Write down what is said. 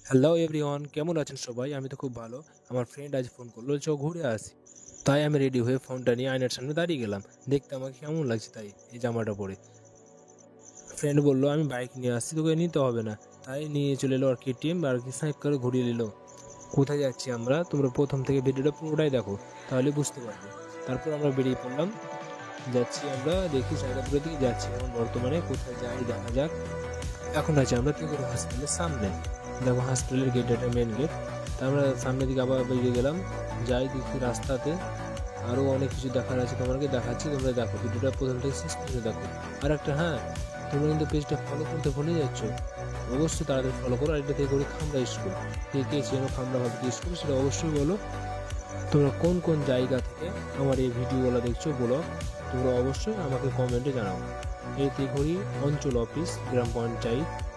Hello everyone, কেমন আছেন সবাই? আমি তো খুব ভালো। আমার ফ্রেন্ড আজ ফোন করলো, "চ ঘুরে আসি।" তাই আমি রেডি হয়ে ফোনটা নিয়ে আয়নার সামনে দাঁড়িয়ে গেলাম। দেখতে আমাকে কেমন লাগছে তাই এই জামাটা পরে। ফ্রেন্ড বলল, "আমি বাইক নিয়ে আসছি, তোকে নিতে হবে না।" তাই নিয়ে চলে এলো আর কেটিএম আর কি স্নাইপ করে ঘুরিয়ে নিল। কোথায় যাচ্ছি আমরা? তোমরা প্রথম থেকে ভিডিওটা পুরোটাই দেখো, তাহলে বুঝতে পারবে। তারপর আমরা বেরিয়ে পড়লাম। যাচ্ছি আমরা, দেখি সাইদাপুরের দিকে যাচ্ছি। এখন বর্তমানে কোথায় যাই দেখা যাক। এখন আছি আমরা তিনকুড়া হসপিটালের সামনে। দেখো হসপিটালের গেট, এটা মেন গেট। তা আমরা সামনের দিকে আবার বেরিয়ে গেলাম। যাই দেখি রাস্তাতে আরও অনেক কিছু দেখার আছে, তোমাকে দেখাচ্ছি। তোমরা দেখো ভিডিওটা প্রথম থেকে শেষ পর্যন্ত দেখো। আর একটা, হ্যাঁ, তোমরা কিন্তু পেজটা ফলো করতে ভুলে যাচ্ছ। অবশ্যই তাড়াতাড়ি ফলো করো। আর এটা থেকে করি খামড়া স্কুল। কে কে চেনো খামড়া ভাবি স্কুল, সেটা অবশ্যই বলো। তোমরা কোন কোন জায়গা থেকে আমার এই ভিডিওগুলো দেখছো বলো, তোমরা অবশ্যই আমাকে কমেন্টে জানাও। এই তেঘড়ি অঞ্চল অফিস, গ্রাম পঞ্চায়েত